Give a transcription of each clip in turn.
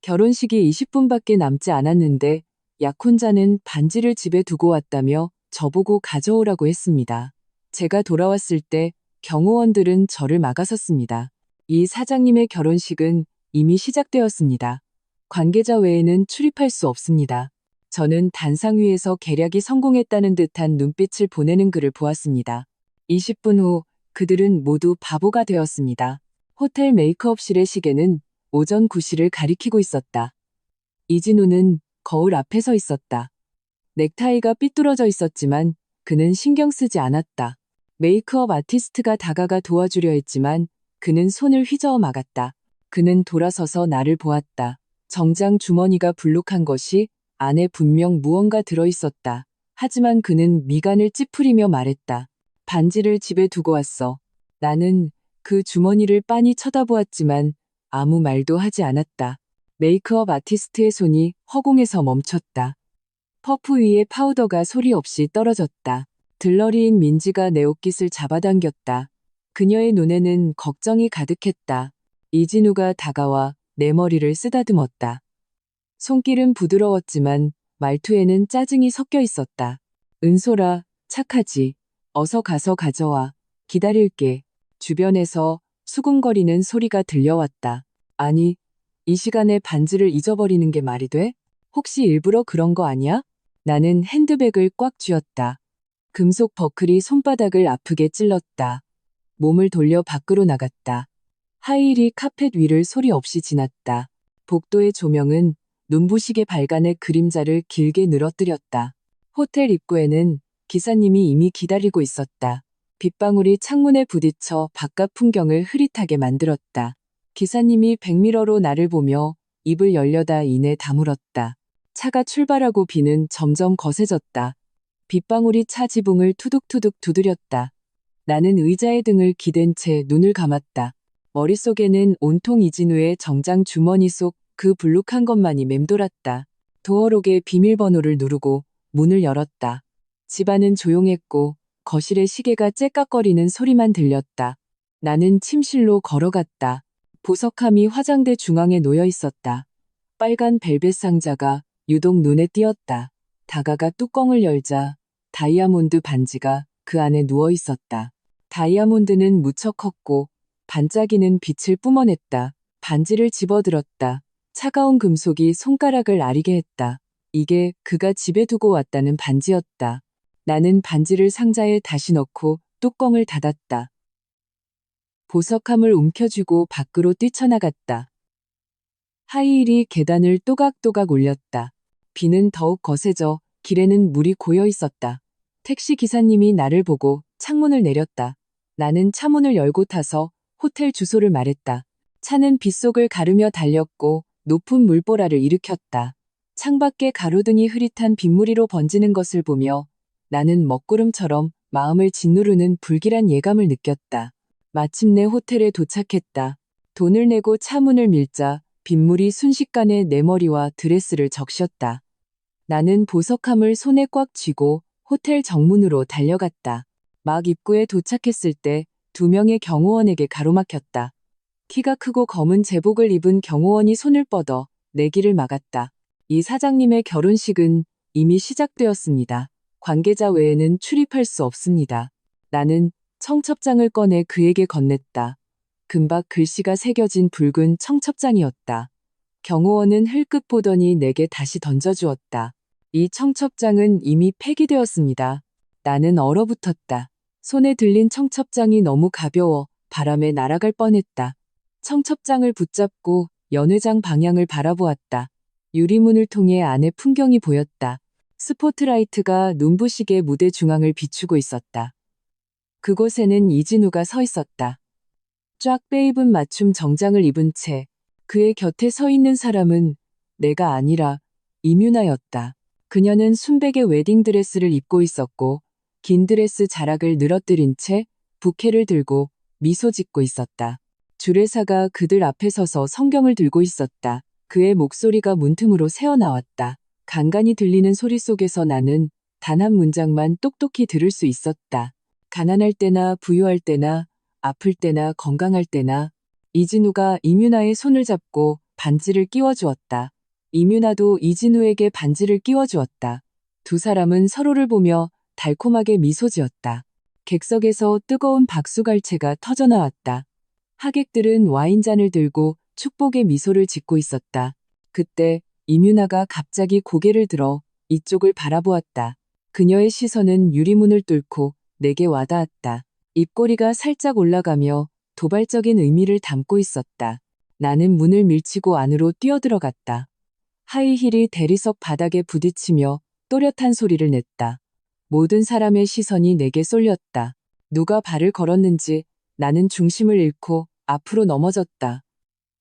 결혼식이 20분밖에 남지 않았는데 약혼자는 반지를 집에 두고 왔다며 저보고 가져오라고 했습니다. 제가 돌아왔을 때 경호원들은 저를 막아섰습니다. 이 사장님의 결혼식은 이미 시작되었습니다. 관계자 외에는 출입할 수 없습니다. 저는 단상 위에서 계략이 성공했다는 듯한 눈빛을 보내는 그를 보았습니다. 20분 후 그들은 모두 바보가 되었습니다. 호텔 메이크업실의 시계는 오전 9시를 가리키고 있었다. 이진우는 거울 앞에 서 있었다. 넥타이가 삐뚤어져 있었지만 그는 신경 쓰지 않았다. 메이크업 아티스트가 다가가 도와주려 했지만 그는 손을 휘저어 막았다. 그는 돌아서서 나를 보았다. 정장 주머니가 불룩한 것이 안에 분명 무언가 들어있었다. 하지만 그는 미간을 찌푸리며 말했다. 반지를 집에 두고 왔어. 나는 그 주머니를 빤히 쳐다보았지만 아무 말도 하지 않았다. 메이크업 아티스트의 손이 허공에서 멈췄다. 퍼프 위에 파우더가 소리 없이 떨어졌다. 들러리인 민지가 내 옷깃을 잡아당겼다. 그녀의 눈에는 걱정이 가득했다. 이진우가 다가와 내 머리를 쓰다듬었다. 손길은 부드러웠지만 말투에는 짜증이 섞여 있었다. 은솔아, 착하지. 어서 가서 가져와. 기다릴게. 주변에서 수군거리는 소리가 들려왔다. 아니, 이 시간에 반지를 잊어버리는 게 말이 돼? 혹시 일부러 그런 거 아니야? 나는 핸드백을 꽉 쥐었다. 금속 버클이 손바닥을 아프게 찔렀다. 몸을 돌려 밖으로 나갔다. 하이힐이 카펫 위를 소리 없이 지났다. 복도의 조명은 눈부시게 발간의 그림자를 길게 늘어뜨렸다. 호텔 입구에는 기사님이 이미 기다리고 있었다. 빗방울이 창문에 부딪혀 바깥 풍경을 흐릿하게 만들었다. 기사님이 백미러로 나를 보며 입을 열려다 이내 다물었다. 차가 출발하고 비는 점점 거세졌다. 빗방울이 차 지붕을 투둑투둑 두드렸다. 나는 의자에 등을 기댄 채 눈을 감았다. 머릿속에는 온통 이진우의 정장 주머니 속 그 불룩한 것만이 맴돌았다. 도어록의 비밀번호를 누르고 문을 열었다. 집안은 조용했고 거실의 시계가 째깍거리는 소리만 들렸다. 나는 침실로 걸어갔다. 보석함이 화장대 중앙에 놓여 있었다. 빨간 벨벳 상자가 유독 눈에 띄었다. 다가가 뚜껑을 열자 다이아몬드 반지가 그 안에 누워 있었다. 다이아몬드는 무척 컸고 반짝이는 빛을 뿜어냈다. 반지를 집어들었다. 차가운 금속이 손가락을 아리게 했다. 이게 그가 집에 두고 왔다는 반지였다. 나는 반지를 상자에 다시 넣고 뚜껑을 닫았다. 보석함을 움켜쥐고 밖으로 뛰쳐나갔다. 하이힐이 계단을 또각또각 올렸다. 비는 더욱 거세져 길에는 물이 고여 있었다. 택시 기사님이 나를 보고 창문을 내렸다. 나는 차문을 열고 타서 호텔 주소를 말했다. 차는 빗속을 가르며 달렸고 높은 물보라를 일으켰다. 창밖에 가로등이 흐릿한 빗무리로 번지는 것을 보며 나는 먹구름처럼 마음을 짓누르는 불길한 예감을 느꼈다. 마침내 호텔에 도착했다. 돈을 내고 차문을 밀자 빗물이 순식간에 내 머리와 드레스를 적셨다. 나는 보석함을 손에 꽉 쥐고 호텔 정문으로 달려갔다. 막 입구에 도착했을 때 2명의 경호원에게 가로막혔다. 키가 크고 검은 제복을 입은 경호원이 손을 뻗어 내 길을 막았다. 이 사장님의 결혼식은 이미 시작되었습니다. 관계자 외에는 출입할 수 없습니다. 나는 청첩장을 꺼내 그에게 건넸다. 금박 글씨가 새겨진 붉은 청첩장이었다. 경호원은 흘끗 보더니 내게 다시 던져주었다. 이 청첩장은 이미 폐기되었습니다. 나는 얼어붙었다. 손에 들린 청첩장이 너무 가벼워 바람에 날아갈 뻔했다. 청첩장을 붙잡고 연회장 방향을 바라보았다. 유리문을 통해 안의 풍경이 보였다. 스포트라이트가 눈부시게 무대 중앙을 비추고 있었다. 그곳에는 이진우가 서 있었다. 쫙 빼입은 맞춤 정장을 입은 채 그의 곁에 서 있는 사람은 내가 아니라 임윤아였다. 그녀는 순백의 웨딩드레스를 입고 있었고 긴 드레스 자락을 늘어뜨린 채 부케를 들고 미소 짓고 있었다. 주례사가 그들 앞에 서서 성경을 들고 있었다. 그의 목소리가 문틈으로 새어나왔다. 간간히 들리는 소리 속에서 나는 단 한 문장만 똑똑히 들을 수 있었다. 가난할 때나 부유할 때나 아플 때나 건강할 때나 이진우가 임윤아의 손을 잡고 반지를 끼워주었다. 이뮤나도 이진우에게 반지를 끼워주었다. 두 사람은 서로를 보며 달콤하게 미소 지었다. 객석에서 뜨거운 박수갈채가 터져나왔다. 하객들은 와인잔을 들고 축복의 미소를 짓고 있었다. 그때 이뮤나가 갑자기 고개를 들어 이쪽을 바라보았다. 그녀의 시선은 유리문을 뚫고 내게 와닿았다. 입꼬리가 살짝 올라가며 도발적인 의미를 담고 있었다. 나는 문을 밀치고 안으로 뛰어들어갔다. 하이힐이 대리석 바닥에 부딪히며 또렷한 소리를 냈다. 모든 사람의 시선이 내게 쏠렸다. 누가 발을 걸었는지 나는 중심을 잃고 앞으로 넘어졌다.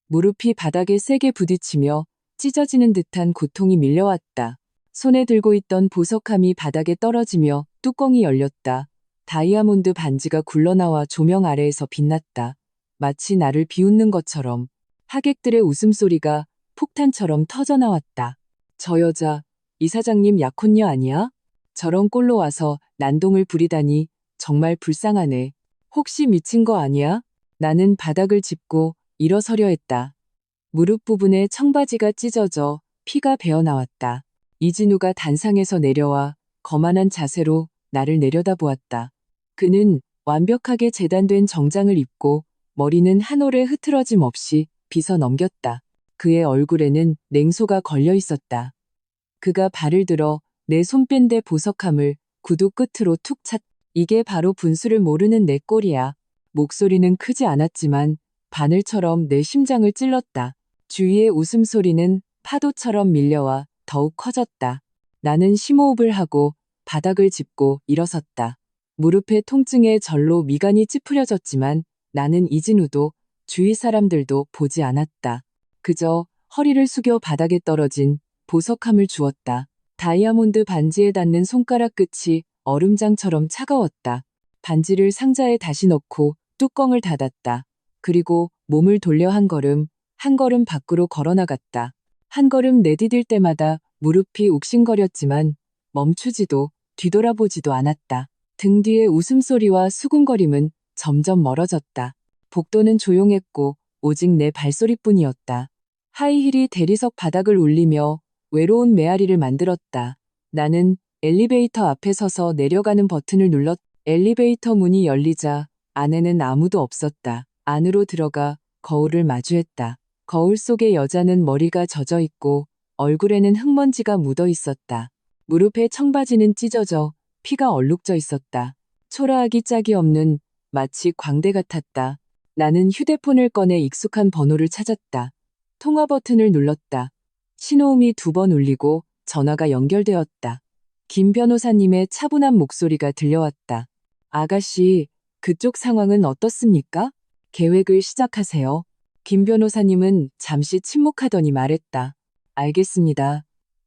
무릎이 바닥에 세게 부딪히며 찢어지는 듯한 고통이 밀려왔다. 손에 들고 있던 보석함이 바닥에 떨어지며 뚜껑이 열렸다. 다이아몬드 반지가 굴러나와 조명 아래에서 빛났다. 마치 나를 비웃는 것처럼. 하객들의 웃음소리가 폭탄처럼 터져나왔다. 저 여자, 이사장님 약혼녀 아니야? 저런 꼴로 와서 난동을 부리다니 정말 불쌍하네. 혹시 미친 거 아니야? 나는 바닥을 짚고 일어서려 했다. 무릎 부분에 청바지가 찢어져 피가 배어나왔다. 이진우가 단상에서 내려와 거만한 자세로 나를 내려다보았다. 그는 완벽하게 재단된 정장을 입고 머리는 한 올에 흐트러짐 없이 빗어 넘겼다. 그의 얼굴에는 냉소가 걸려 있었다. 그가 발을 들어 내 손밴데 보석함을 구두 끝으로 툭 찼. 이게 바로 분수를 모르는 내 꼴이야. 목소리는 크지 않았지만 바늘처럼 내 심장을 찔렀다. 주위의 웃음소리는 파도처럼 밀려와 더욱 커졌다. 나는 심호흡을 하고 바닥을 짚고 일어섰다. 무릎의 통증에 절로 미간이 찌푸려졌지만 나는 이진우도 주위 사람들도 보지 않았다. 그저 허리를 숙여 바닥에 떨어진 보석함을 주었다. 다이아몬드 반지에 닿는 손가락 끝이 얼음장처럼 차가웠다. 반지를 상자에 다시 넣고 뚜껑을 닫았다. 그리고 몸을 돌려 한 걸음 밖으로 걸어나갔다. 한 걸음 내디딜 때마다 무릎이 욱신거렸지만 멈추지도 뒤돌아보지도 않았다. 등 뒤의 웃음소리와 수군거림은 점점 멀어졌다. 복도는 조용했고 오직 내 발소리뿐이었다. 하이힐이 대리석 바닥을 울리며 외로운 메아리를 만들었다. 나는 엘리베이터 앞에 서서 내려가는 버튼을 눌렀. 엘리베이터 문이 열리자 안에는 아무도 없었다. 안으로 들어가 거울을 마주했다. 거울 속의 여자는 머리가 젖어 있고 얼굴에는 흙먼지가 묻어 있었다. 무릎에 청바지는 찢어져 피가 얼룩져 있었다. 초라하기 짝이 없는 마치 광대 같았다. 나는 휴대폰을 꺼내 익숙한 번호를 찾았다. 통화 버튼을 눌렀다. 신호음이 2번 울리고 전화가 연결되었다. 김 변호사님의 차분한 목소리가 들려왔다. 아가씨, 그쪽 상황은 어떻습니까? 계획을 시작하세요. 김 변호사님은 잠시 침묵하더니 말했다. 알겠습니다.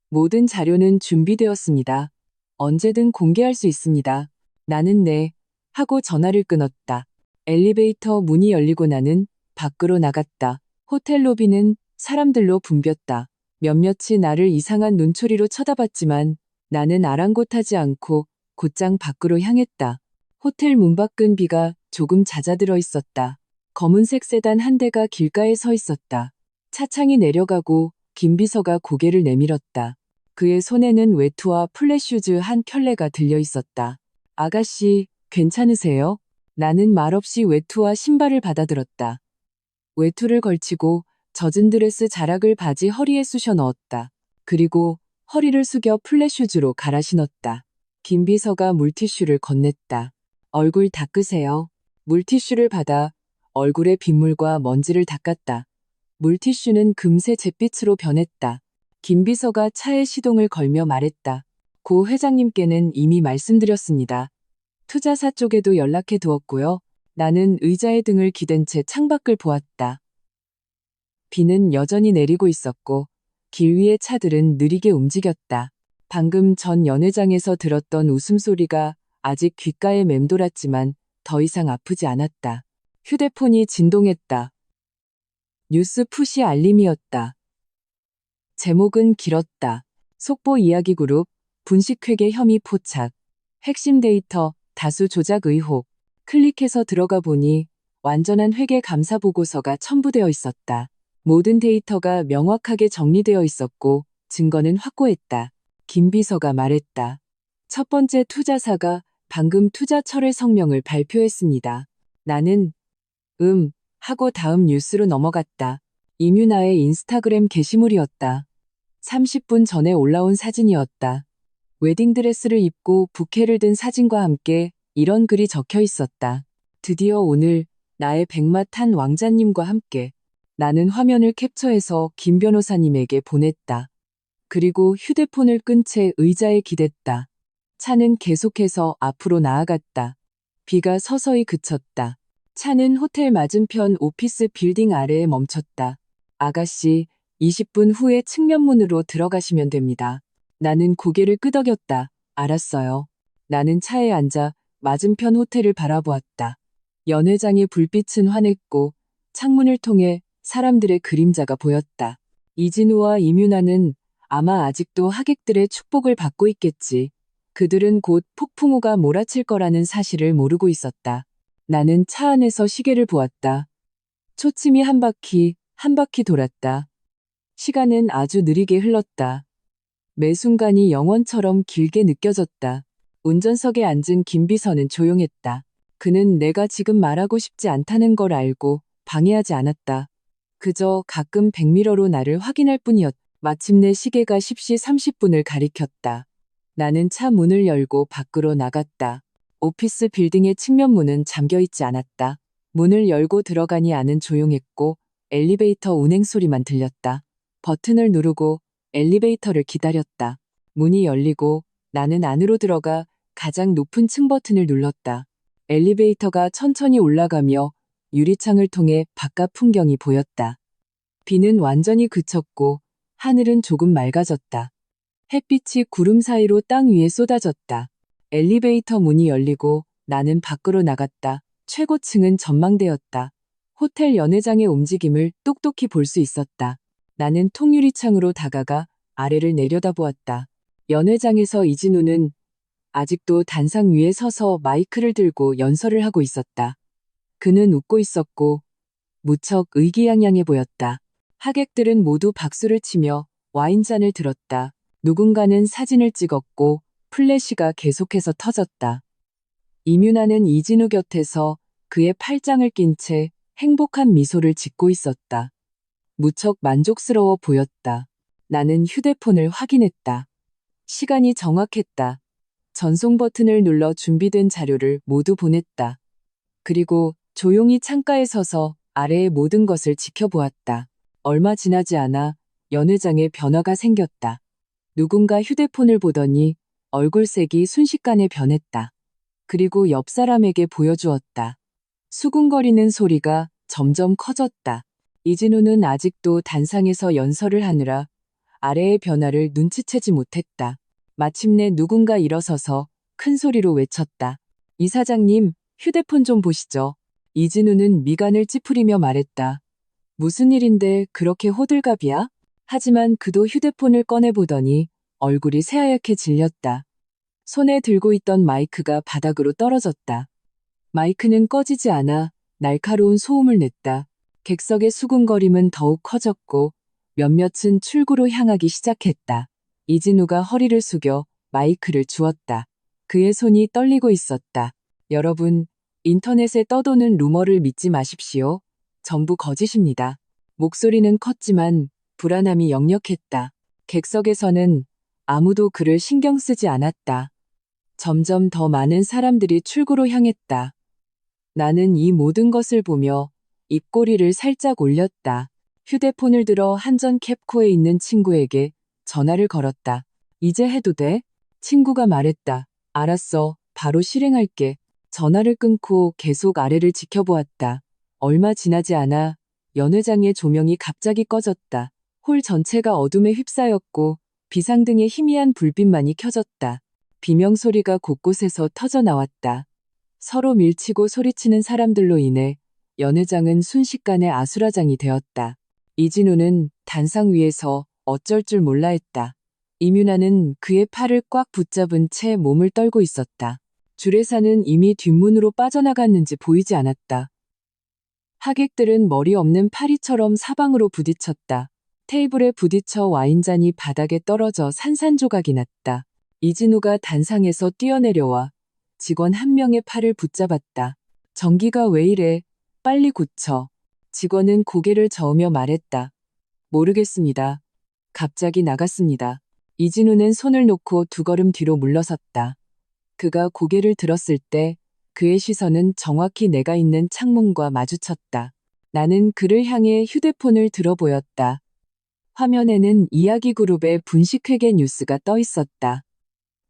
모든 자료는 준비되었습니다. 언제든 공개할 수 있습니다. 나는 네, 하고 전화를 끊었다. 엘리베이터 문이 열리고 나는 밖으로 나갔다. 호텔 로비는 사람들로 붐볐다. 몇몇이 나를 이상한 눈초리로 쳐다봤지만 나는 아랑곳하지 않고 곧장 밖으로 향했다. 호텔 문 밖은 비가 조금 잦아들어 있었다. 검은색 세단 한 대가 길가에 서 있었다. 차창이 내려가고 김비서가 고개를 내밀었다. 그의 손에는 외투와 플랫슈즈 한 켤레가 들려 있었다. 아가씨, 괜찮으세요? 나는 말없이 외투와 신발을 받아들었다. 외투를 걸치고 젖은 드레스 자락을 바지 허리에 쑤셔 넣었다. 그리고 허리를 숙여 플랫슈즈로 갈아 신었다. 김비서가 물티슈를 건넸다. 얼굴 닦으세요. 물티슈를 받아 얼굴의 빗물과 먼지를 닦았다. 물티슈는 금세 잿빛으로 변했다. 김비서가 차에 시동을 걸며 말했다. 고 회장님께는 이미 말씀드렸습니다. 투자사 쪽에도 연락해 두었고요. 나는 의자에 등을 기댄 채 창밖을 보았다. 비는 여전히 내리고 있었고 길 위의 차들은 느리게 움직였다. 방금 전 연회장에서 들었던 웃음소리가 아직 귓가에 맴돌았지만 더 이상 아프지 않았다. 휴대폰이 진동했다. 뉴스 푸시 알림이었다. 제목은 길었다. 속보 이야기 그룹, 분식회계 혐의 포착. 핵심 데이터, 다수 조작 의혹. 클릭해서 들어가 보니 완전한 회계 감사 보고서가 첨부되어 있었다. 모든 데이터가 명확하게 정리되어 있었고 증거는 확고했다. 김 비서가 말했다. 첫 번째 투자사가 방금 투자 철회 성명을 발표했습니다. 나는 하고 다음 뉴스로 넘어갔다. 이뮤나의 인스타그램 게시물이었다. 30분 전에 올라온 사진이었다. 웨딩드레스를 입고 부케를 든 사진과 함께 이런 글이 적혀 있었다. 드디어 오늘 나의 백마탄 왕자님과 함께. 나는 화면을 캡처해서 김 변호사님에게 보냈다. 그리고 휴대폰을 끈 채 의자에 기댔다. 차는 계속해서 앞으로 나아갔다. 비가 서서히 그쳤다. 차는 호텔 맞은편 오피스 빌딩 아래에 멈췄다. 아가씨, 20분 후에 측면문으로 들어가시면 됩니다. 나는 고개를 끄덕였다. 알았어요. 나는 차에 앉아 맞은편 호텔을 바라보았다. 연회장의 불빛은 환했고 창문을 통해 사람들의 그림자가 보였다. 이진우와 이뮤나는 아마 아직도 하객들의 축복을 받고 있겠지. 그들은 곧 폭풍우가 몰아칠 거라는 사실을 모르고 있었다. 나는 차 안에서 시계를 보았다. 초침이 한 바퀴 돌았다. 시간은 아주 느리게 흘렀다. 매 순간이 영원처럼 길게 느껴졌다. 운전석에 앉은 김 비서는 조용했다. 그는 내가 지금 말하고 싶지 않다는 걸 알고 방해하지 않았다. 그저 가끔 백미러로 나를 확인할 뿐이었다. 마침내 시계가 10시 30분을 가리켰다. 나는 차 문을 열고 밖으로 나갔다. 오피스 빌딩의 측면문은 잠겨있지 않았다. 문을 열고 들어가니 안은 조용했고 엘리베이터 운행 소리만 들렸다. 버튼을 누르고 엘리베이터를 기다렸다. 문이 열리고 나는 안으로 들어가 가장 높은 층 버튼을 눌렀다. 엘리베이터가 천천히 올라가며 유리창을 통해 바깥 풍경이 보였다. 비는 완전히 그쳤고 하늘은 조금 맑아졌다. 햇빛이 구름 사이로 땅 위에 쏟아졌다. 엘리베이터 문이 열리고 나는 밖으로 나갔다. 최고층은 전망대였다. 호텔 연회장의 움직임을 똑똑히 볼 수 있었다. 나는 통유리창으로 다가가 아래를 내려다보았다. 연회장에서 이진우는 아직도 단상 위에 서서 마이크를 들고 연설을 하고 있었다. 그는 웃고 있었고 무척 의기양양해 보였다. 하객들은 모두 박수를 치며 와인잔을 들었다. 누군가는 사진을 찍었고 플래시가 계속해서 터졌다. 이뮤나는 이진우 곁에서 그의 팔짱을 낀 채 행복한 미소를 짓고 있었다. 무척 만족스러워 보였다. 나는 휴대폰을 확인했다. 시간이 정확했다. 전송 버튼을 눌러 준비된 자료를 모두 보냈다. 그리고 조용히 창가에 서서 아래의 모든 것을 지켜보았다. 얼마 지나지 않아 연회장에 변화가 생겼다. 누군가 휴대폰을 보더니 얼굴색이 순식간에 변했다. 그리고 옆 사람에게 보여주었다. 수군거리는 소리가 점점 커졌다. 이진우는 아직도 단상에서 연설을 하느라 아래의 변화를 눈치채지 못했다. 마침내 누군가 일어서서 큰 소리로 외쳤다. 이사장님, 휴대폰 좀 보시죠. 이진우는 미간을 찌푸리며 말했다. 무슨 일인데 그렇게 호들갑이야? 하지만 그도 휴대폰을 꺼내보더니 얼굴이 새하얗게 질렸다. 손에 들고 있던 마이크가 바닥으로 떨어졌다. 마이크는 꺼지지 않아 날카로운 소음을 냈다. 객석의 수군거림은 더욱 커졌고 몇몇은 출구로 향하기 시작했다. 이진우가 허리를 숙여 마이크를 주었다. 그의 손이 떨리고 있었다. 여러분, 인터넷에 떠도는 루머를 믿지 마십시오. 전부 거짓입니다. 목소리는 컸지만 불안함이 역력했다. 객석에서는 아무도 그를 신경 쓰지 않았다. 점점 더 많은 사람들이 출구로 향했다. 나는 이 모든 것을 보며 입꼬리를 살짝 올렸다. 휴대폰을 들어 한전 캡코에 있는 친구에게 전화를 걸었다. 이제 해도 돼? 친구가 말했다. 알았어. 바로 실행할게. 전화를 끊고 계속 아래를 지켜보았다. 얼마 지나지 않아 연회장의 조명이 갑자기 꺼졌다. 홀 전체가 어둠에 휩싸였고 비상등의 희미한 불빛만이 켜졌다. 비명소리가 곳곳에서 터져 나왔다. 서로 밀치고 소리치는 사람들로 인해 연회장은 순식간에 아수라장이 되었다. 이진우는 단상 위에서 어쩔 줄 몰라 했다. 이뮤나는 그의 팔을 꽉 붙잡은 채 몸을 떨고 있었다. 주례사는 이미 뒷문으로 빠져나갔는지 보이지 않았다. 하객들은 머리 없는 파리처럼 사방으로 부딪혔다. 테이블에 부딪혀 와인잔이 바닥에 떨어져 산산조각이 났다. 이진우가 단상에서 뛰어내려와 직원 한 명의 팔을 붙잡았다. 전기가 왜 이래? 빨리 고쳐. 직원은 고개를 저으며 말했다. 모르겠습니다. 갑자기 나갔습니다. 이진우는 손을 놓고 두 걸음 뒤로 물러섰다. 그가 고개를 들었을 때 그의 시선은 정확히 내가 있는 창문과 마주쳤다. 나는 그를 향해 휴대폰을 들어 보였다. 화면에는 이야기그룹의 분식회계 뉴스가 떠 있었다.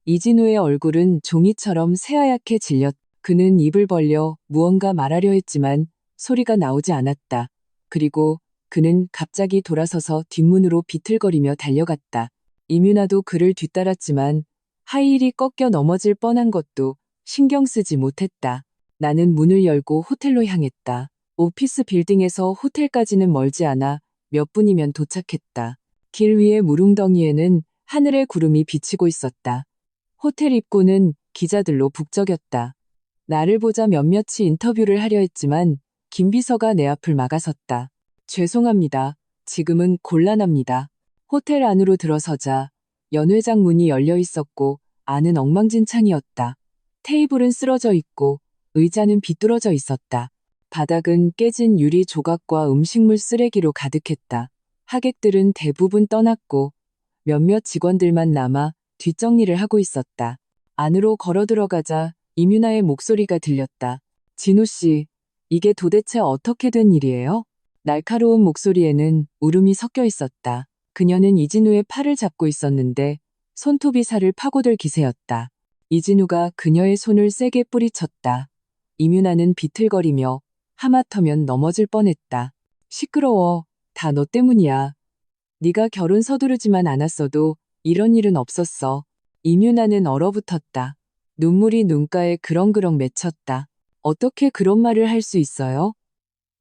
이진우의 얼굴은 종이처럼 새하얗게 질렸다. 그는 입을 벌려 무언가 말하려 했지만 소리가 나오지 않았다. 그리고 그는 갑자기 돌아서서 뒷문으로 비틀거리며 달려갔다. 이뮤나도 그를 뒤따랐지만 하이힐이 꺾여 넘어질 뻔한 것도 신경 쓰지 못했다. 나는 문을 열고 호텔로 향했다. 오피스 빌딩에서 호텔까지는 멀지 않아 몇 분이면 도착했다. 길 위의 무릉덩이에는 하늘의 구름이 비치고 있었다. 호텔 입구는 기자들로 북적였다. 나를 보자 몇몇이 인터뷰를 하려 했지만 김 비서가 내 앞을 막아섰다. 죄송합니다. 지금은 곤란합니다. 호텔 안으로 들어서자 연회장 문이 열려 있었고 안은 엉망진창이었다. 테이블은 쓰러져 있고 의자는 비뚤어져 있었다. 바닥은 깨진 유리 조각과 음식물 쓰레기로 가득했다. 하객들은 대부분 떠났고 몇몇 직원들만 남아 뒷정리를 하고 있었다. 안으로 걸어 들어가자 이뮤나의 목소리가 들렸다. 진우 씨, 이게 도대체 어떻게 된 일이에요? 날카로운 목소리에는 울음이 섞여 있었다. 그녀는 이진우의 팔을 잡고 있었는데 손톱이 살을 파고들 기세였다. 이진우가 그녀의 손을 세게 뿌리쳤다. 이뮤나는 비틀거리며 하마터면 넘어질 뻔했다. 시끄러워. 다 너 때문이야. 네가 결혼 서두르지만 않았어도 이런 일은 없었어. 이뮤나는 얼어붙었다. 눈물이 눈가에 그렁그렁 맺혔다. 어떻게 그런 말을 할 수 있어요?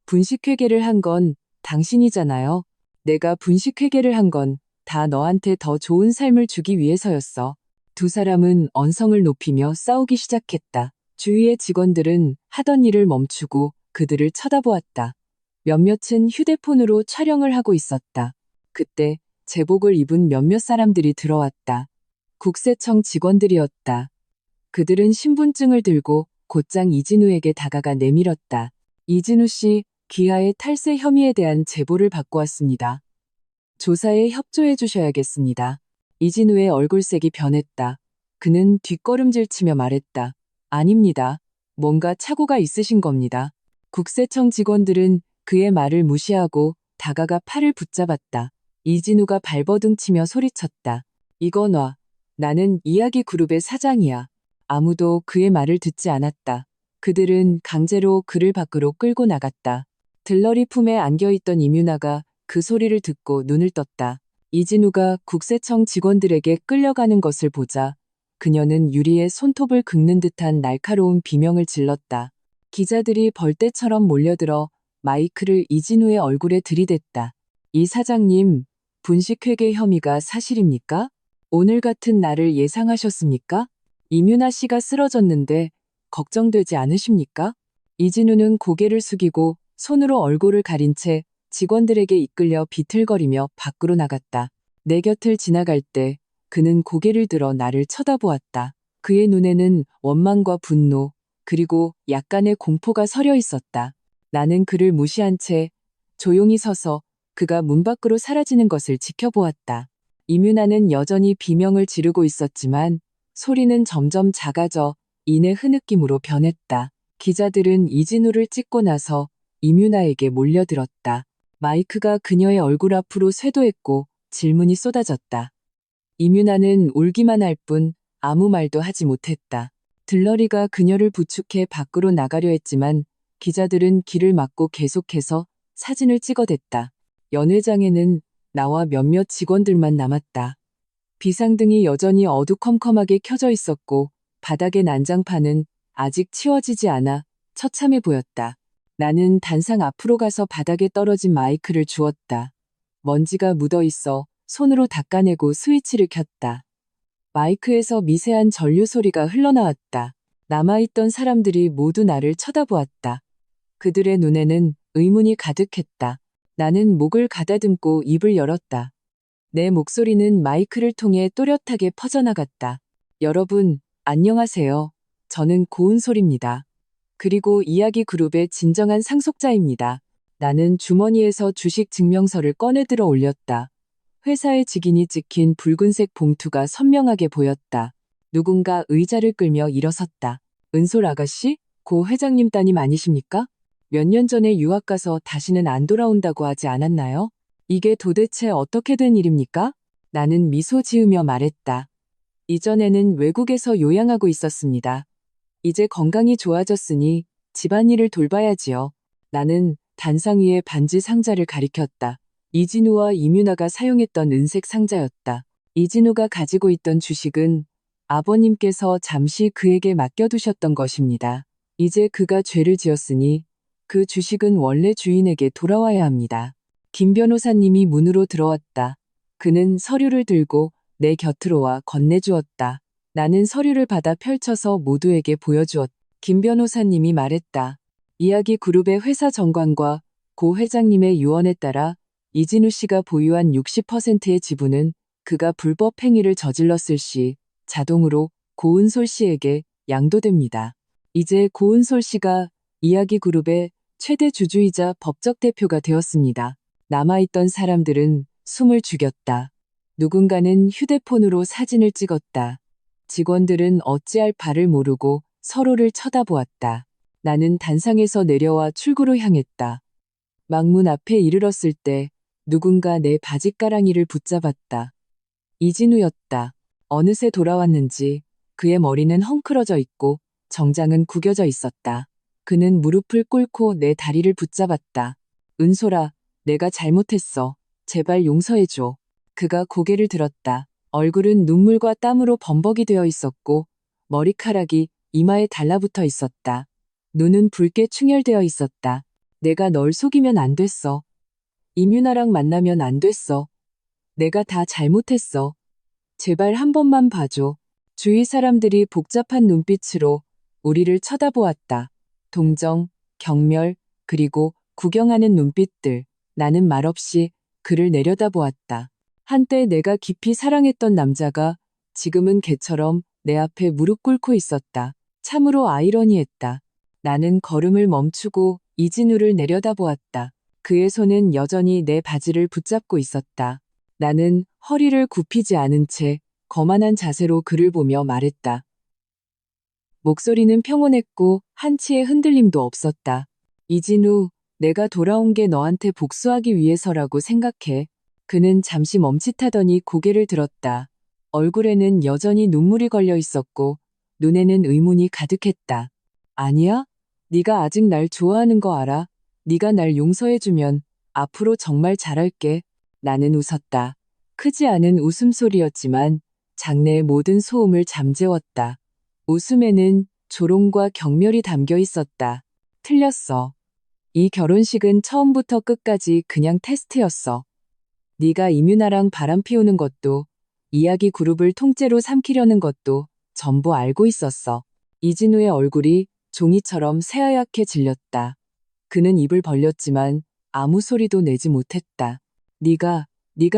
분식회계를 한 건 당신이잖아요. 내가 분식회계를 한 건 다 너한테 더 좋은 삶을 주기 위해서였어. 두 사람은 언성을 높이며 싸우기 시작했다. 주위의 직원들은 하던 일을 멈추고 그들을 쳐다보았다. 몇몇은 휴대폰으로 촬영을 하고 있었다. 그때 제복을 입은 몇몇 사람들이 들어왔다. 국세청 직원들이었다. 그들은 신분증을 들고 곧장 이진우에게 다가가 내밀었다. 이진우 씨, 기아의 탈세 혐의에 대한 제보를 받고 왔습니다. 조사에 협조해 주셔야겠습니다. 이진우의 얼굴색이 변했다. 그는 뒷걸음질 치며 말했다. 아닙니다. 뭔가 착오가 있으신 겁니다. 국세청 직원들은 그의 말을 무시하고 다가가 팔을 붙잡았다. 이진우가 발버둥 치며 소리쳤다. 이거 놔. 나는 이야기 그룹의 사장이야. 아무도 그의 말을 듣지 않았다. 그들은 강제로 그를 밖으로 끌고 나갔다. 들러리 품에 안겨있던 이뮤나가 그 소리를 듣고 눈을 떴다. 이진우가 국세청 직원들에게 끌려가는 것을 보자 그녀는 유리에 손톱을 긁는 듯한 날카로운 비명을 질렀다. 기자들이 벌떼처럼 몰려들어 마이크를 이진우의 얼굴에 들이댔다. 이 사장님, 분식회계 혐의가 사실입니까? 오늘 같은 날을 예상하셨습니까? 이뮤나 씨가 쓰러졌는데 걱정되지 않으십니까? 이진우는 고개를 숙이고 손으로 얼굴을 가린 채 직원들에게 이끌려 비틀거리며 밖으로 나갔다. 내 곁을 지나갈 때 그는 고개를 들어 나를 쳐다보았다. 그의 눈에는 원망과 분노, 그리고 약간의 공포가 서려 있었다. 나는 그를 무시한 채 조용히 서서 그가 문 밖으로 사라지는 것을 지켜보았다. 이뮤나는 여전히 비명을 지르고 있었지만 소리는 점점 작아져 이내 흐느낌으로 변했다. 기자들은 이진우를 찍고 나서 이뮤나에게 몰려들었다. 마이크가 그녀의 얼굴 앞으로 쇄도했고 질문이 쏟아졌다. 이뮤나는 울기만 할 뿐 아무 말도 하지 못했다. 들러리가 그녀를 부축해 밖으로 나가려 했지만 기자들은 길을 막고 계속해서 사진을 찍어댔다. 연회장에는 나와 몇몇 직원들만 남았다. 비상등이 여전히 어두컴컴하게 켜져 있었고 바닥의 난장판은 아직 치워지지 않아 처참해 보였다. 나는 단상 앞으로 가서 바닥에 떨어진 마이크를 주웠다. 먼지가 묻어 있어 손으로 닦아내고 스위치를 켰다. 마이크에서 미세한 전류 소리가 흘러나왔다. 남아있던 사람들이 모두 나를 쳐다보았다. 그들의 눈에는 의문이 가득했다. 나는 목을 가다듬고 입을 열었다. 내 목소리는 마이크를 통해 또렷하게 퍼져나갔다. 여러분, 안녕하세요. 저는 고은솔입니다. 그리고 이야기 그룹의 진정한 상속자입니다. 나는 주머니에서 주식 증명서를 꺼내들어 올렸다. 회사의 직인이 찍힌 붉은색 봉투가 선명하게 보였다. 누군가 의자를 끌며 일어섰다. 은솔 아가씨? 고 회장님 따님 아니십니까? 몇 년 전에 유학 가서 다시는 안 돌아온다고 하지 않았나요? 이게 도대체 어떻게 된 일입니까? 나는 미소 지으며 말했다. 이전에는 외국에서 요양하고 있었습니다. 이제 건강이 좋아졌으니 집안일을 돌봐야지요. 나는 단상 위에 반지 상자를 가리켰다. 이진우와 이뮤나가 사용했던 은색 상자였다. 이진우가 가지고 있던 주식은 아버님께서 잠시 그에게 맡겨두셨던 것입니다. 이제 그가 죄를 지었으니 그 주식은 원래 주인에게 돌아와야 합니다. 김 변호사님이 문으로 들어왔다. 그는 서류를 들고 내 곁으로 와 건네주었다. 나는 서류를 받아 펼쳐서 모두에게 보여주었다. 김 변호사님이 말했다. 이야기 그룹의 회사 정관과 고 회장님의 유언에 따라 이진우 씨가 보유한 60%의 지분은 그가 불법 행위를 저질렀을 시 자동으로 고은솔 씨에게 양도됩니다. 이제 고은솔 씨가 이야기 그룹의 최대 주주이자 법적 대표가 되었습니다. 남아있던 사람들은 숨을 죽였다. 누군가는 휴대폰으로 사진을 찍었다. 직원들은 어찌할 바를 모르고 서로를 쳐다보았다. 나는 단상에서 내려와 출구로 향했다. 막문 앞에 이르렀을 때 누군가 내 바짓가랑이를 붙잡았다. 이진우였다. 어느새 돌아왔는지 그의 머리는 헝클어져 있고 정장은 구겨져 있었다. 그는 무릎을 꿇고 내 다리를 붙잡았다. 은솔아, 내가 잘못했어. 제발 용서해줘. 그가 고개를 들었다. 얼굴은 눈물과 땀으로 범벅이 되어 있었고 머리카락이 이마에 달라붙어 있었다. 눈은 붉게 충혈되어 있었다. 내가 널 속이면 안 됐어. 이뮤나랑 만나면 안 됐어. 내가 다 잘못했어. 제발 한 번만 봐줘. 주위 사람들이 복잡한 눈빛으로 우리를 쳐다보았다. 동정, 경멸, 그리고 구경하는 눈빛들. 나는 말없이 그를 내려다보았다. 한때 내가 깊이 사랑했던 남자가 지금은 개처럼 내 앞에 무릎 꿇고 있었다. 참으로 아이러니했다. 나는 걸음을 멈추고 이진우를 내려다보았다. 그의 손은 여전히 내 바지를 붙잡고 있었다. 나는 허리를 굽히지 않은 채 거만한 자세로 그를 보며 말했다. 목소리는 평온했고 한치의 흔들림도 없었다. 이진우, 내가 돌아온 게 너한테 복수하기 위해서라고 생각해. 그는 잠시 멈칫하더니 고개를 들었다. 얼굴에는 여전히 눈물이 걸려 있었고 눈에는 의문이 가득했다. 아니야? 네가 아직 날 좋아하는 거 알아? 네가 날 용서해주면 앞으로 정말 잘할게. 나는 웃었다. 크지 않은 웃음소리였지만 장내의 모든 소음을 잠재웠다. 웃음에는 조롱과 경멸이 담겨 있었다. 틀렸어. 이 결혼식은 처음부터 끝까지 그냥 테스트였어. 네가 이뮤나랑 바람 피우는 것도 이야기 그룹을 통째로 삼키려는 것도 전부 알고 있었어. 이진우의 얼굴이 종이처럼 새하얗게 질렸다. 그는 입을 벌렸지만 아무 소리도 내지 못했다. 네가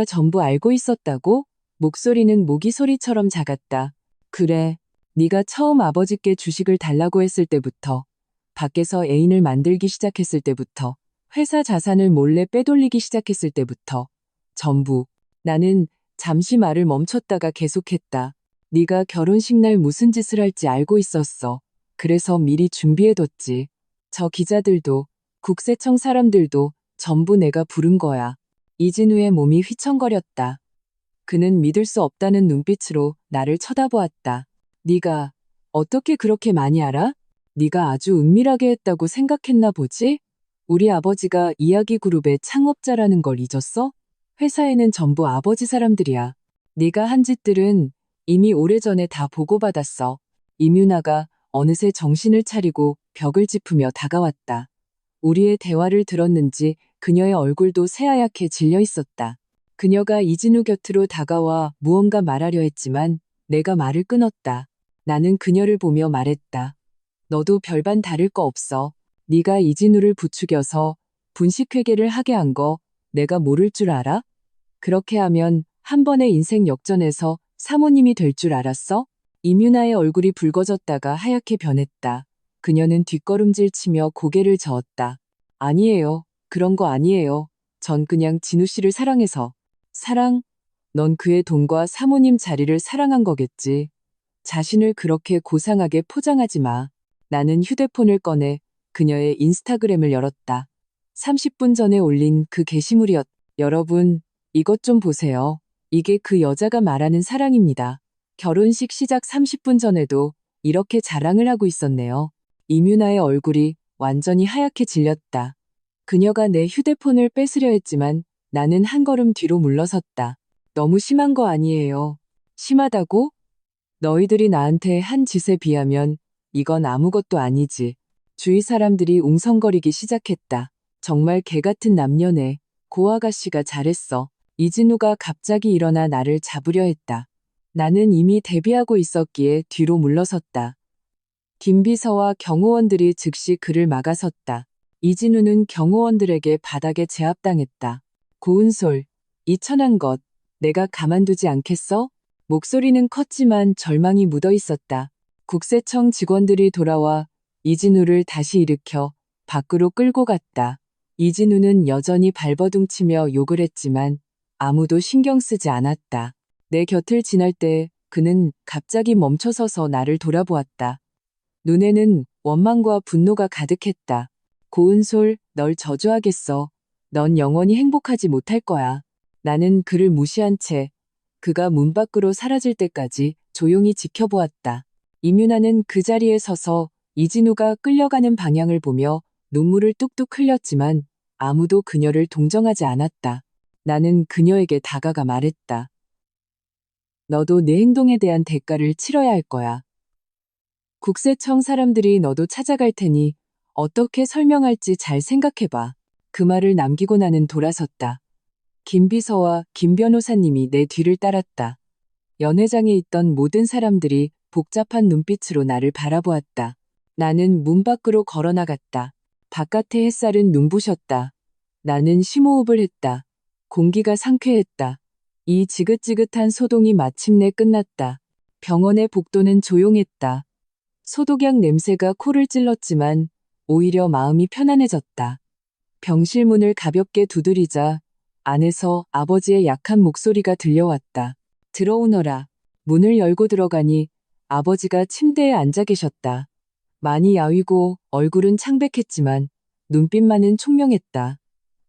전부 알고 있었다고? 목소리는 모기 소리처럼 작았다. 그래. 네가 처음 아버지께 주식을 달라고 했을 때부터, 밖에서 애인을 만들기 시작했을 때부터, 회사 자산을 몰래 빼돌리기 시작했을 때부터, 전부. 나는 잠시 말을 멈췄다가 계속했다. 네가 결혼식 날 무슨 짓을 할지 알고 있었어. 그래서 미리 준비해뒀지. 저 기자들도, 국세청 사람들도 전부 내가 부른 거야. 이진우의 몸이 휘청거렸다. 그는 믿을 수 없다는 눈빛으로 나를 쳐다보았다. 네가 어떻게 그렇게 많이 알아? 네가 아주 은밀하게 했다고 생각했나 보지? 우리 아버지가 이야기 그룹의 창업자라는 걸 잊었어? 회사에는 전부 아버지 사람들이야. 네가 한 짓들은 이미 오래전에 다 보고받았어. 이뮤나가 어느새 정신을 차리고 벽을 짚으며 다가왔다. 우리의 대화를 들었는지 그녀의 얼굴도 새하얗게 질려 있었다. 그녀가 이진우 곁으로 다가와 무언가 말하려 했지만 내가 말을 끊었다. 나는 그녀를 보며 말했다. 너도 별반 다를 거 없어. 네가 이진우를 부추겨서 분식회계를 하게 한 거 내가 모를 줄 알아? 그렇게 하면 한 번의 인생 역전에서 사모님이 될 줄 알았어? 임윤아의 얼굴이 붉어졌다가 하얗게 변했다. 그녀는 뒷걸음질 치며 고개를 저었다. 아니에요. 그런 거 아니에요. 전 그냥 진우 씨를 사랑해서. 사랑? 넌 그의 돈과 사모님 자리를 사랑한 거겠지. 자신을 그렇게 고상하게 포장하지 마. 나는 휴대폰을 꺼내 그녀의 인스타그램을 열었다. 30분 전에 올린 그 게시물이었. 여러분, 이것 좀 보세요. 이게 그 여자가 말하는 사랑입니다. 결혼식 시작 30분 전에도 이렇게 자랑을 하고 있었네요. 임윤아의 얼굴이 완전히 하얗게 질렸다. 그녀가 내 휴대폰을 뺏으려 했지만 나는 한 걸음 뒤로 물러섰다. 너무 심한 거 아니에요. 심하다고? 너희들이 나한테 한 짓에 비하면 이건 아무것도 아니지. 주위 사람들이 웅성거리기 시작했다. 정말 개같은 남녀네. 고 아가씨가 잘했어. 이진우가 갑자기 일어나 나를 잡으려 했다. 나는 이미 데뷔하고 있었기에 뒤로 물러섰다. 김비서와 경호원들이 즉시 그를 막아섰다. 이진우는 경호원들에게 바닥에 제압당했다. 고은솔, 이 천한 것, 내가 가만두지 않겠어? 목소리는 컸지만 절망이 묻어 있었다. 국세청 직원들이 돌아와 이진우를 다시 일으켜 밖으로 끌고 갔다. 이진우는 여전히 발버둥치며 욕을 했지만 아무도 신경 쓰지 않았다. 내 곁을 지날 때 그는 갑자기 멈춰서서 나를 돌아보았다. 눈에는 원망과 분노가 가득했다. 고은솔, 널 저주하겠어. 넌 영원히 행복하지 못할 거야. 나는 그를 무시한 채 그가 문 밖으로 사라질 때까지 조용히 지켜보았다. 임윤아는 그 자리에 서서 이진우가 끌려가는 방향을 보며 눈물을 뚝뚝 흘렸지만 아무도 그녀를 동정하지 않았다. 나는 그녀에게 다가가 말했다. 너도 내 행동에 대한 대가를 치러야 할 거야. 국세청 사람들이 너도 찾아갈 테니 어떻게 설명할지 잘 생각해봐. 그 말을 남기고 나는 돌아섰다. 김 비서와 김 변호사님이 내 뒤를 따랐다. 연회장에 있던 모든 사람들이 복잡한 눈빛으로 나를 바라보았다. 나는 문 밖으로 걸어나갔다. 바깥의 햇살은 눈부셨다. 나는 심호흡을 했다. 공기가 상쾌했다. 이 지긋지긋한 소동이 마침내 끝났다. 병원의 복도는 조용했다. 소독약 냄새가 코를 찔렀지만 오히려 마음이 편안해졌다. 병실 문을 가볍게 두드리자 안에서 아버지의 약한 목소리가 들려왔다. 들어오너라. 문을 열고 들어가니 아버지가 침대에 앉아 계셨다. 많이 야위고 얼굴은 창백했지만 눈빛만은 총명했다.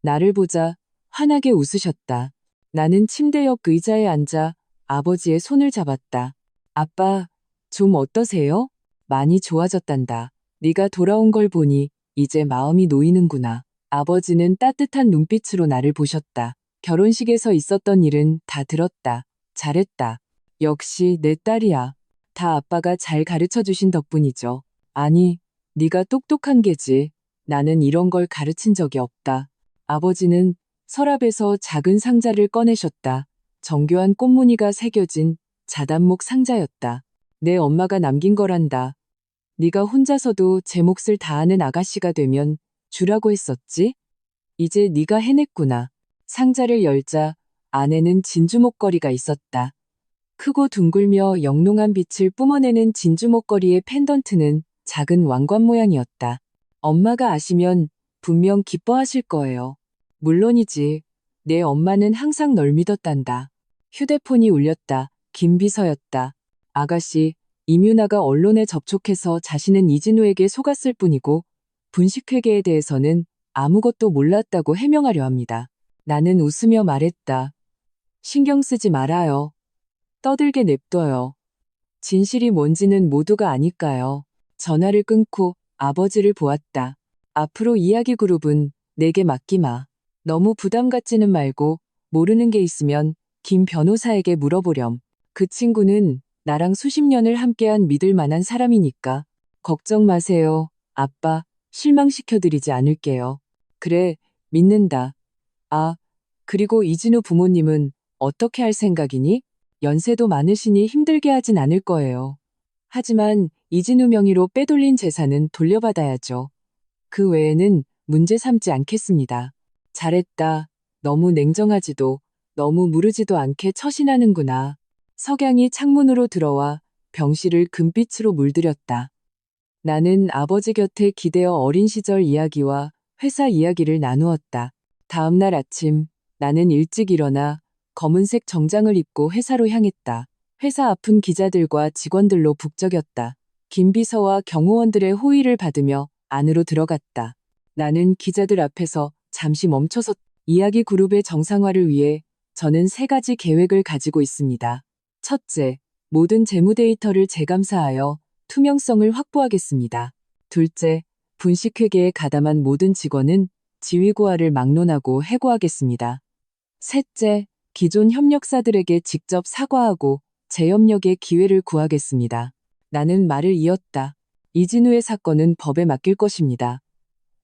나를 보자 환하게 웃으셨다. 나는 침대 옆 의자에 앉아 아버지의 손을 잡았다. 아빠, 좀 어떠세요? 많이 좋아졌단다. 네가 돌아온 걸 보니 이제 마음이 놓이는구나. 아버지는 따뜻한 눈빛으로 나를 보셨다. 결혼식에서 있었던 일은 다 들었다. 잘했다. 역시 내 딸이야. 다 아빠가 잘 가르쳐 주신 덕분이죠. 아니, 네가 똑똑한 게지. 나는 이런 걸 가르친 적이 없다. 아버지는 서랍에서 작은 상자를 꺼내셨다. 정교한 꽃무늬가 새겨진 자단목 상자였다. 내 엄마가 남긴 거란다. 네가 혼자서도 제 몫을 다하는 아가씨가 되면 주라고 했었지? 이제 네가 해냈구나. 상자를 열자 안에는 진주 목걸이가 있었다. 크고 둥글며 영롱한 빛을 뿜어내는 진주 목걸이의 펜던트는 작은 왕관 모양이었다. 엄마가 아시면 분명 기뻐하실 거예요. 물론이지. 내 엄마는 항상 널 믿었단다. 휴대폰이 울렸다. 김비서였다. 아가씨, 임윤아가 언론에 접촉해서 자신은 이진우에게 속았을 뿐이고 분식회계에 대해서는 아무것도 몰랐다고 해명하려 합니다. 나는 웃으며 말했다. 신경 쓰지 말아요. 떠들게 냅둬요. 진실이 뭔지는 모두가 아니까요. 전화를 끊고 아버지를 보았다. 앞으로 이야기 그룹은 내게 맡기마. 너무 부담 갖지는 말고 모르는 게 있으면 김 변호사에게 물어보렴. 그 친구는 나랑 수십 년을 함께한 믿을 만한 사람이니까. 걱정 마세요. 아빠, 실망시켜드리지 않을게요. 그래, 믿는다. 아, 그리고 이진우 부모님은 어떻게 할 생각이니? 연세도 많으시니 힘들게 하진 않을 거예요. 하지만 이진우 명의로 빼돌린 재산은 돌려받아야죠. 그 외에는 문제 삼지 않겠습니다. 잘했다. 너무 냉정하지도 너무 무르지도 않게 처신하는구나. 석양이 창문으로 들어와 병실을 금빛으로 물들였다. 나는 아버지 곁에 기대어 어린 시절 이야기와 회사 이야기를 나누었다. 다음 날 아침 나는 일찍 일어나 검은색 정장을 입고 회사로 향했다. 회사 앞은 기자들과 직원들로 북적였다. 김 비서와 경호원들의 호의를 받으며 안으로 들어갔다. 나는 기자들 앞에서 잠시 멈춰서 이야기 그룹의 정상화를 위해 저는 3가지 계획을 가지고 있습니다. 첫째, 모든 재무 데이터를 재감사하여 투명성을 확보하겠습니다. 둘째, 분식회계에 가담한 모든 직원은 지위고하를 막론하고 해고하겠습니다. 셋째, 기존 협력사들에게 직접 사과하고 재협력의 기회를 구하겠습니다. 나는 말을 이었다. 이진우의 사건은 법에 맡길 것입니다.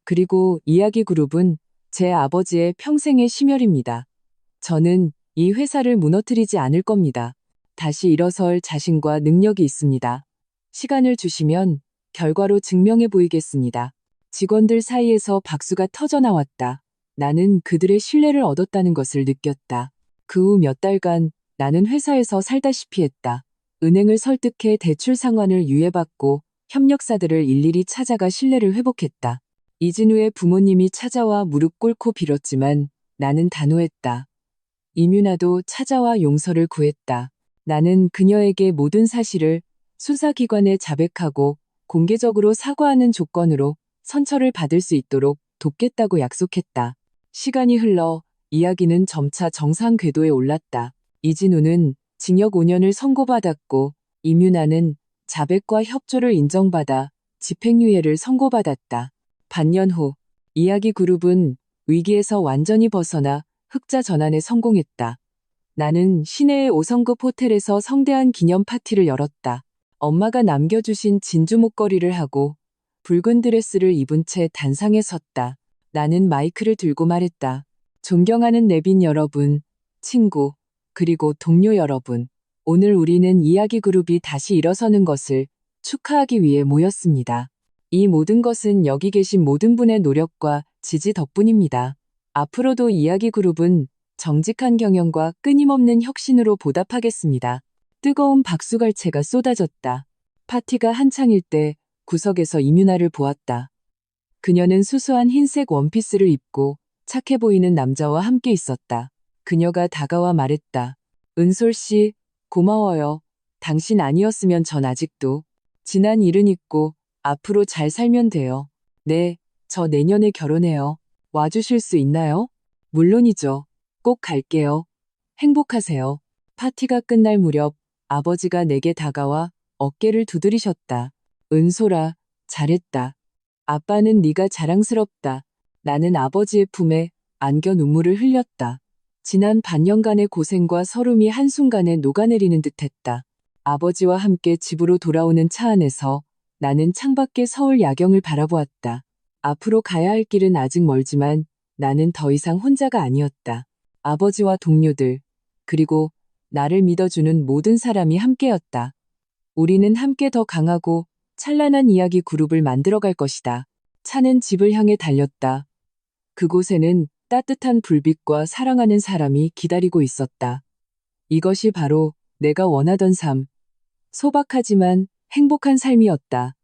그리고 이야기 그룹은 제 아버지의 평생의 심혈입니다. 저는 이 회사를 무너뜨리지 않을 겁니다. 다시 일어설 자신과 능력이 있습니다. 시간을 주시면 결과로 증명해 보이겠습니다. 직원들 사이에서 박수가 터져 나왔다. 나는 그들의 신뢰를 얻었다는 것을 느꼈다. 그 후 몇 달간 나는 회사에서 살다시피 했다. 은행을 설득해 대출 상환을 유예받고 협력사들을 일일이 찾아가 신뢰를 회복했다. 이진우의 부모님이 찾아와 무릎 꿇고 빌었지만 나는 단호했다. 이뮤나도 찾아와 용서를 구했다. 나는 그녀에게 모든 사실을 수사기관에 자백하고 공개적으로 사과하는 조건으로 선처를 받을 수 있도록 돕겠다고 약속했다. 시간이 흘러 이야기는 점차 정상 궤도에 올랐다. 이진우는 징역 5년을 선고받았고 이뮤나는 자백과 협조를 인정받아 집행유예를 선고받았다. 반년 후 이야기 그룹은 위기에서 완전히 벗어나 흑자 전환에 성공했다. 나는 시내의 5성급 호텔에서 성대한 기념 파티를 열었다. 엄마가 남겨주신 진주 목걸이를 하고 붉은 드레스를 입은 채 단상에 섰다. 나는 마이크를 들고 말했다. 존경하는 내빈 여러분, 친구, 그리고 동료 여러분. 오늘 우리는 이야기 그룹이 다시 일어서는 것을 축하하기 위해 모였습니다. 이 모든 것은 여기 계신 모든 분의 노력과 지지 덕분입니다. 앞으로도 이야기 그룹은 정직한 경영과 끊임없는 혁신으로 보답하겠습니다. 뜨거운 박수갈채가 쏟아졌다. 파티가 한창일 때 구석에서 이뮤나를 보았다. 그녀는 수수한 흰색 원피스를 입고 착해 보이는 남자와 함께 있었다. 그녀가 다가와 말했다. 은솔 씨, 고마워요. 당신 아니었으면 전 아직도 지난 일은 잊고 앞으로 잘 살면 돼요. 네, 저 내년에 결혼해요. 와주실 수 있나요? 물론이죠. 꼭 갈게요. 행복하세요. 파티가 끝날 무렵 아버지가 내게 다가와 어깨를 두드리셨다. 은솔아, 잘했다. 아빠는 네가 자랑스럽다. 나는 아버지의 품에 안겨 눈물을 흘렸다. 지난 반년간의 고생과 서름이 한순간에 녹아내리는 듯했다. 아버지와 함께 집으로 돌아오는 차 안에서 나는 창밖의 서울 야경을 바라보았다. 앞으로 가야 할 길은 아직 멀지만 나는 더 이상 혼자가 아니었다. 아버지와 동료들, 그리고 나를 믿어주는 모든 사람이 함께였다. 우리는 함께 더 강하고 찬란한 이야기 그룹을 만들어갈 것이다. 차는 집을 향해 달렸다. 그곳에는 따뜻한 불빛과 사랑하는 사람이 기다리고 있었다. 이것이 바로 내가 원하던 삶. 소박하지만 행복한 삶이었다.